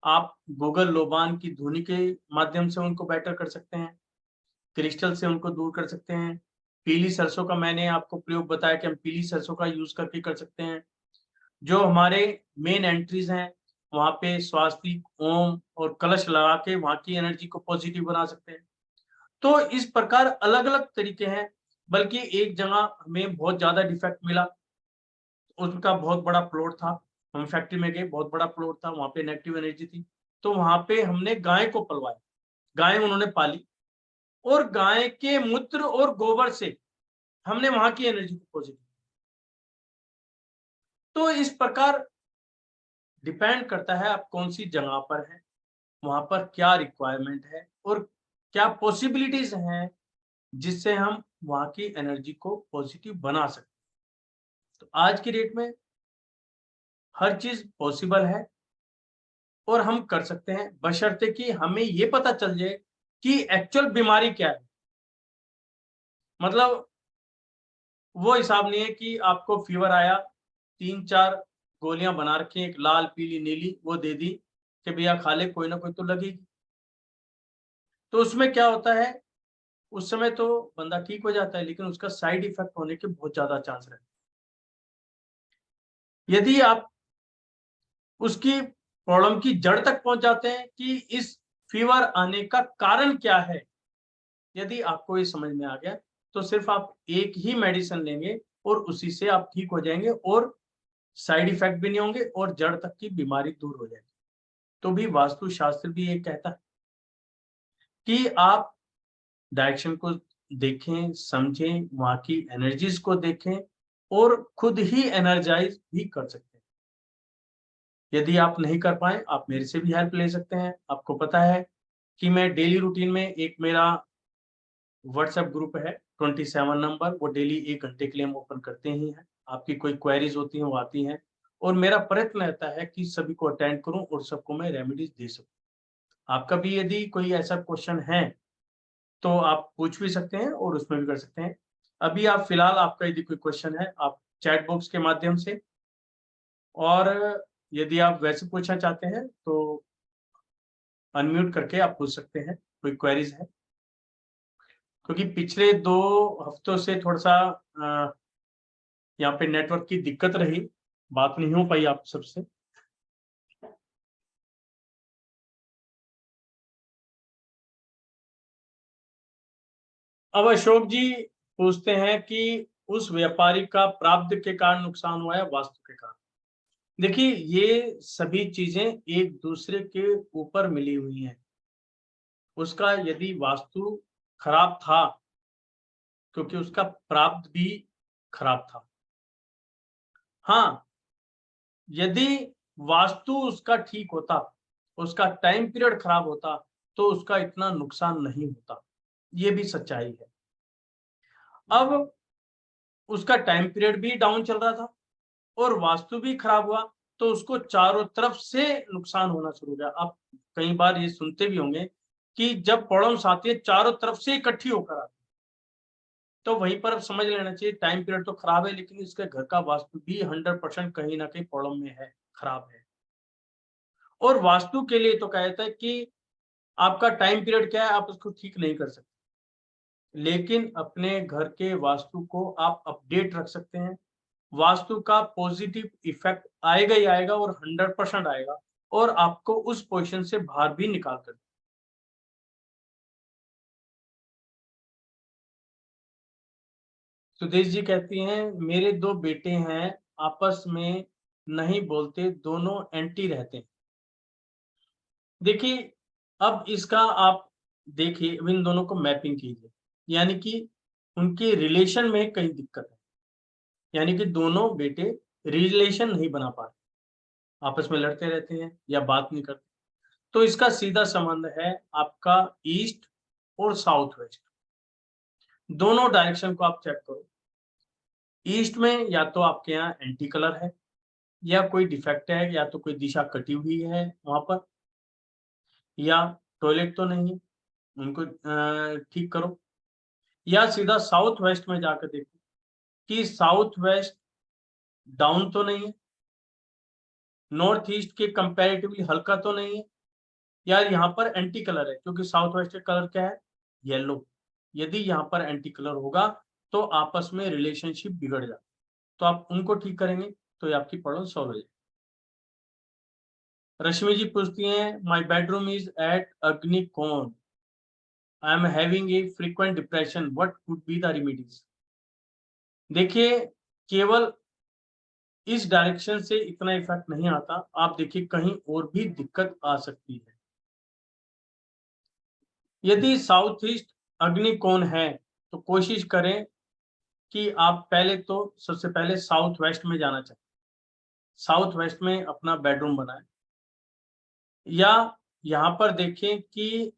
आप गूगल लोबान की ध्वनि के माध्यम से उनको बेटर कर सकते हैं, क्रिस्टल से उनको दूर कर सकते हैं, पीली सरसों का मैंने आपको प्रयोग बताया कि हम पीली सरसों का यूज़ करके कर सकते हैं। जो हमारे मेन एंट्रीज़ हैं, वहाँ पे स्वास्तिक, ओम और कलश लगा के वहाँ की एनर्जी को पॉज़िटिव बना सकते हैं। तो इस प्रकार अलग-अलग तरीके हैं, बल्कि एक जगह हमें बहुत ज़्यादा डिफेक्ट मिला, उनका बहुत बड़ा प्लॉट था, हम फैक्ट्री में गए, बहुत बड़ा प्लॉट था, वहाँ पे नेगेटिव एनर्जी थी, तो वहाँ पे हमने गाय को पलवाया, गाय उन्होंने पाली और गाय के मूत्र और गोबर से हमने वहाँ की एनर्जी को पॉज़िटिव। तो इस प्रकार डिपेंड करता है आप कौन-सी जगह पर हैं, वहां पर क्या रिक्वायरमेंट है और क्या पॉसिबिलिटीज हैं जिससे हम वहां की एनर्जी को पॉजिटिव बना सकते हैं। तो आज की डेट में हर चीज पॉसिबल है और हम कर सकते हैं, बशर्ते कि हमें ये पता चल जाए कि एक्चुअल बीमारी क्या है। मतलब वो हिसाब नहीं है कि आपको फीवर आया, 3-4 गोलियां बना रखी, एक लाल, पीली, नीली, वो दे दी कि भैया खा ले, कोई ना कोई तो लगेगी। तो उसमें क्या होता है, उस समय तो बंदा ठीक हो जाता है, लेकिन उसका साइड इफेक्ट होने के बहुत ज्यादा चांस रहते हैं। यदि आप उसकी प्रॉब्लम की जड़ तक पहुंच जाते हैं कि इस फीवर आने का कारण क्या है, यदि आपको ये समझ में आ गया, तो सिर्फ आप एक ही मेडिसिन लेंगे और उसी से आप ठीक हो जाएंगे और साइड इफेक्ट भी नहीं होंगे और जड़ तक की बीमारी दूर हो जाएगी। तो भी वास्तुशास्त्र भी ये कहता है कि आप डायरेक्शन को देखें, समझें, वहाँ की एनर्जीज को देखें और खुद ही एनर्जाइज भी कर सकते हैं। यदि आप नहीं कर पाए, आप मेरे से भी हेल्प ले सकते हैं। आपको पता है कि मैं डेली रूटीन में एक मेरा व्हाट्सएप ग्रुप है 27 नंबर, वो डेली 1 घंटे के लिए हम ओपन करते ही हैं। आपकी कोई क्वेरीज होती हैं, वो आती हैं और मेरा प्रयत्न रहता है कि सभी को अटेंड करूं और सबको मैं रेमेडीज दे सकूं। आपका भी यदि कोई ऐसा क्वेश्चन है तो आप पूछ भी सकते हैं और उसमें भी कर सकते हैं। अभी आप फिलहाल आपका यदि कोई क्वेश्चन है, आप चैट बॉक्स के माध्यम से, और यदि आप वैसे पूछना चाहते हैं तो अनम्यूट करके आप पूछ सकते हैं, कोई क्वेरीज है। क्योंकि पिछले 2 हफ्तों से थोड़ा-सा यहाँ पे नेटवर्क की दिक्कत रही, बात नहीं हो पाई आप सबसे। अब अशोक जी पूछते हैं कि उस व्यापारी का प्राप्त के कारण नुकसान हुआ है, वास्तु के कारण। देखिए, ये सभी चीजें एक दूसरे के ऊपर मिली हुई हैं। उसका यदि वास्तु खराब था, क्योंकि उसका प्राप्त भी खराब था। हाँ, यदि वास्तु उसका ठीक होता, उसका टाइम पीरियड खराब होता, तो उसका इतना नुकसान नहीं होता। ये भी सच्चाई है। अब उसका टाइम पीरियड भी डाउन चल रहा था और वास्तु भी खराब हुआ, तो उसको चारों तरफ से नुकसान होना शुरू हो गया। आप कई बार ये सुनते भी होंगे कि जब प्रॉब्लम्स आती है, चारों तरफ से इकट्ठी होकर आती है। तो वहीं पर अब समझ लेना चाहिए, टाइम पीरियड तो खराब है, लेकिन इसके घर का वास्तु भी 100% कहीं न कहीं प्रॉब्लम में है, खराब है। और वास्तु के लिए तो कहा जाता है कि आपका टाइम पीरियड क्या है, आप उसको ठीक नहीं कर सकते। लेकिन अपने घर के वास्तु को आप अपडेट रख सकते हैं। वास्तु का पॉजिटिव इफेक्ट आएगा ही आएगा और 100% आएगा और आपको उस पोजीशन से बाहर भी निकाल कर। सुदेश जी कहती हैं, मेरे 2 बेटे हैं, आपस में नहीं बोलते, दोनों एंटी रहते हैं। देखिए, अब इसका आप देखिए, अब इन दोनों को मैपिंग कीजिए, यानी कि उनके रिलेशन में कहीं दिक्कत है, यानी कि दोनों बेटे रिलेशन नहीं बना पा रहे, आपस में लड़ते रहते हैं या बात नहीं करते। तो इसका सीधा संबंध है आपका ईस्ट और साउथ वेस्ट, दोनों डायरेक्शन को आप चेक करो। ईस्ट में या तो आपके यहाँ एंटी कलर है, या कोई डिफेक्ट है, या तो कोई दिशा कटी हुई है वहां पर, या टॉयलेट तो नहीं, उनको ठीक करो। या सीधा साउथ वेस्ट में जाकर देखो कि साउथ वेस्ट डाउन तो नहीं है, नॉर्थ ईस्ट के कंपैरेटिवली हल्का तो नहीं है, यार यहाँ पर एंटी कलर है, क्योंकि साउथ वेस्ट का कलर क्या है, येलो। यदि यहाँ पर एंटी कलर होगा तो आपस में रिलेशनशिप बिगड़ जाता है। तो आप उनको ठीक करेंगे तो ये आपकी प्रॉब्लम सॉल्व हो जाएगी। रश्मि जी पूछती हैं, my bedroom is at agnikon, I am having a frequent depression, what could be the remedies. देखिए, केवल इस डायरेक्शन से इतना इफेक्ट नहीं आता, आप देखिए कहीं और भी दिक्कत आ सकती है। यदि साउथ ईस्ट अग्निकोण है तो कोशिश करें कि आप पहले तो सबसे पहले साउथ वेस्ट में जाना चाहिए, साउथ वेस्ट में अपना बेडरूम बनाएं, या यहाँ पर देखें कि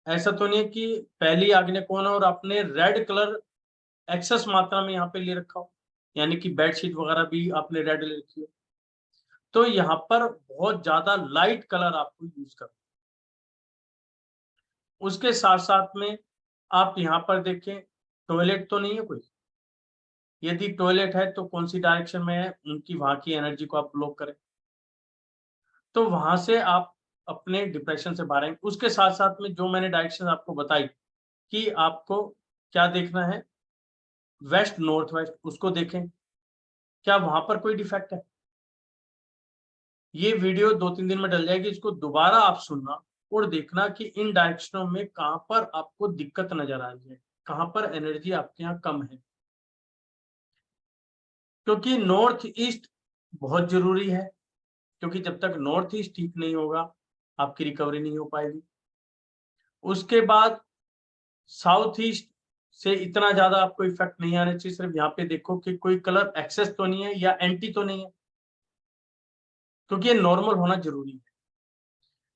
ऐसा तो नहीं है कि पहली आज्ञा कौन है और आपने रेड कलर एक्सेस मात्रा में यहाँ पे ले रखा हो, यानी कि बेडशीट वगैरह भी आपने रेड ले रखी हो। तो यहाँ पर बहुत ज्यादा लाइट कलर आपको यूज करना। उसके साथ साथ में आप यहाँ पर देखें टॉयलेट तो नहीं है कोई। यदि टॉयलेट है तो कौन सी डायरेक्शन में है, उनकी वहां की एनर्जी को आप ब्लॉक करें, तो वहां से आप अपने डिप्रेशन से बाहर आएंगे। उसके साथ साथ में जो मैंने डायरेक्शन आपको बताई कि आपको क्या देखना है, वेस्ट नॉर्थ वेस्ट, उसको देखें क्या वहां पर कोई डिफेक्ट है। ये वीडियो 2-3 दिन में डल जाएगी, इसको दोबारा आप सुनना और देखना कि इन डायरेक्शनों में कहां पर आपको दिक्कत नजर आ रही है, कहां पर एनर्जी आपके यहाँ कम है। क्योंकि नॉर्थ ईस्ट बहुत जरूरी है, क्योंकि जब तक नॉर्थ ईस्ट ठीक नहीं होगा आपकी रिकवरी नहीं हो पाएगी। उसके बाद साउथ ईस्ट से इतना ज्यादा आपको इफेक्ट नहीं आना चाहिए। सिर्फ यहाँ पे देखो कि कोई कलर एक्सेस तो नहीं है या एंटी तो नहीं है, क्योंकि ये नॉर्मल होना जरूरी है।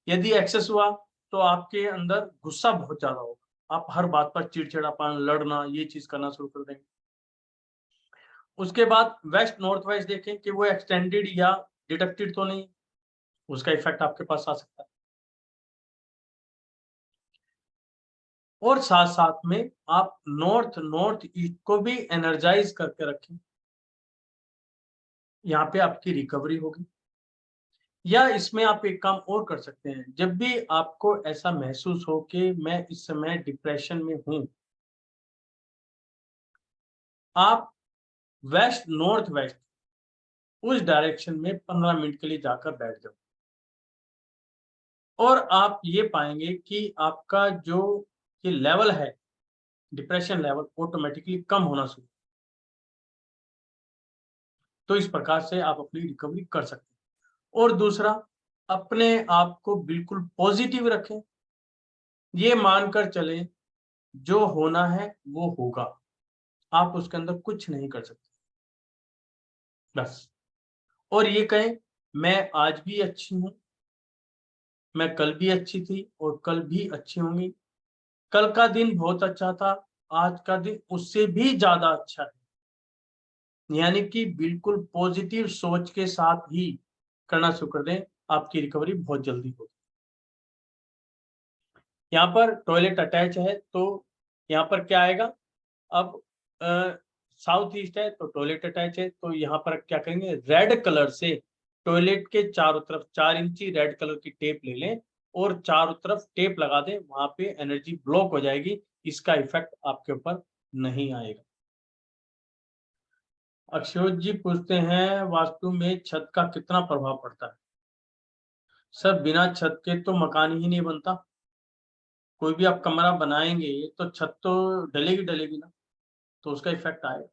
यदि एक्सेस हुआ तो आपके अंदर गुस्सा बहुत ज्यादा होगा, आप हर बात पर चिड़चिड़ापन, लड़ना, ये चीज करना शुरू कर देंगे। उसके बाद वेस्ट नॉर्थ वेस्ट देखें कि वो एक्सटेंडेड या डिडक्टेड तो नहीं, उसका इफेक्ट आपके पास आ सकता है। और साथ साथ में आप नॉर्थ ईस्ट को भी एनर्जाइज करके रखें, यहाँ पे आपकी रिकवरी होगी। या इसमें आप एक काम और कर सकते हैं, जब भी आपको ऐसा महसूस हो कि मैं इस समय डिप्रेशन में हूं, आप वेस्ट नॉर्थ वेस्ट उस डायरेक्शन में 15 मिनट के लिए जाकर बैठ जाओ, और आप ये पाएंगे कि आपका जो ये लेवल है, डिप्रेशन लेवल ऑटोमेटिकली कम होना शुरू। तो इस प्रकार से आप अपनी रिकवरी कर सकते हैं। और दूसरा, अपने आप को बिल्कुल पॉजिटिव रखें, ये मानकर चलें जो होना है वो होगा, आप उसके अंदर कुछ नहीं कर सकते, बस। और ये कहें मैं आज भी अच्छी हूं, मैं कल भी अच्छी थी और कल भी अच्छी होंगी, कल का दिन बहुत अच्छा था, आज का दिन उससे भी ज्यादा अच्छा है। यानी कि बिल्कुल पॉजिटिव सोच के साथ ही करना शुरू कर दें, आपकी रिकवरी बहुत जल्दी होगी। यहाँ पर टॉयलेट अटैच है तो यहाँ पर क्या आएगा, अब साउथ ईस्ट है तो टॉयलेट अटैच है, तो यहाँ पर क्या करेंगे, रेड कलर से टॉयलेट के चारों तरफ 4 इंची रेड कलर की टेप ले लें और चारों तरफ टेप लगा दें, वहां पे एनर्जी ब्लॉक हो जाएगी, इसका इफेक्ट आपके ऊपर नहीं आएगा। अक्षोज जी पूछते हैं वास्तु में छत का कितना प्रभाव पड़ता है। सर बिना छत के तो मकान ही नहीं बनता, कोई भी आप कमरा बनाएंगे तो छत तो डलेगी डलेगी ना, तो उसका इफेक्ट आएगा।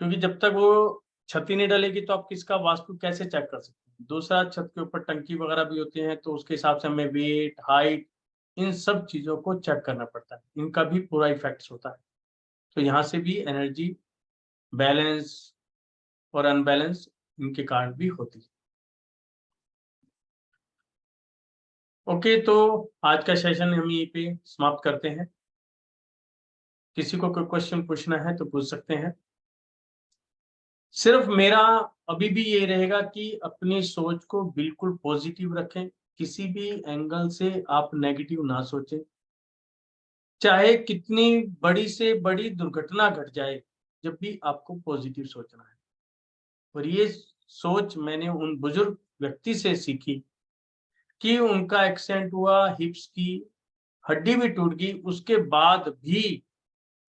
क्योंकि जब तक वो छत ही नहीं डलेगी तो आप किसका वास्तु कैसे चेक कर सकते हैं। दूसरा, छत के ऊपर टंकी वगैरह भी होते हैं, तो उसके हिसाब से हमें वेट, हाइट, इन सब चीजों को चेक करना पड़ता है, इनका भी पूरा इफेक्ट होता है। तो यहाँ से भी एनर्जी बैलेंस और अनबैलेंस इनके कारण भी होती है। ओके, तो आज का सेशन हम यहीं पे समाप्त करते हैं। किसी को कोई क्वेश्चन पूछना है तो पूछ सकते हैं। सिर्फ मेरा अभी भी ये रहेगा कि अपनी सोच को बिल्कुल पॉजिटिव रखें, किसी भी एंगल से आप नेगेटिव ना सोचें। चाहे कितनी बड़ी से बड़ी दुर्घटना घट जाए, जब भी आपको पॉजिटिव सोचना है। और ये सोच मैंने उन बुजुर्ग व्यक्ति से सीखी कि उनका एक्सीडेंट हुआ, हिप्स की हड्डी भी टूट गई, उसके बाद भी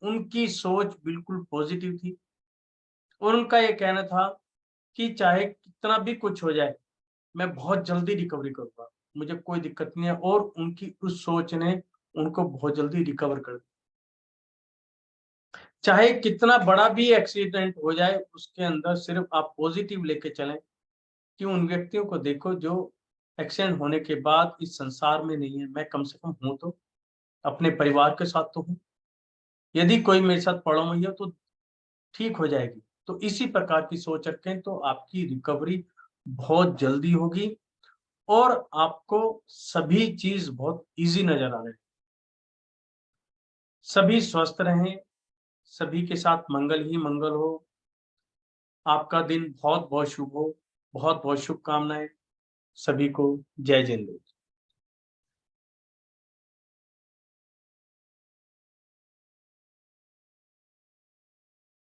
उनकी सोच बिल्कुल पॉजिटिव थी। और उनका ये कहना था कि चाहे कितना भी कुछ हो जाए, मैं बहुत जल्दी रिकवरी करूंगा, मुझे कोई दिक्कत नहीं है। और उनकी उस सोच ने उनको बहुत जल्दी रिकवर कर दिया। चाहे कितना बड़ा भी एक्सीडेंट हो जाए, उसके अंदर सिर्फ आप पॉजिटिव लेके चलें कि उन व्यक्तियों को देखो जो एक्सीडेंट होने के बाद इस संसार में नहीं है, मैं कम से कम हूं तो अपने परिवार के साथ तो हूँ, यदि कोई मेरे साथ पड़ा हुई है तो ठीक हो जाएगी। तो इसी प्रकार की सोच रखें तो आपकी रिकवरी बहुत जल्दी होगी। और आपको सभी चीज बहुत इजी नजर आ रहे हैं। सभी स्वस्थ रहें, सभी के साथ मंगल ही मंगल हो। आपका दिन बहुत बहुत शुभ हो। बहुत बहुत शुभकामनाएं। सभी को जय जिंद।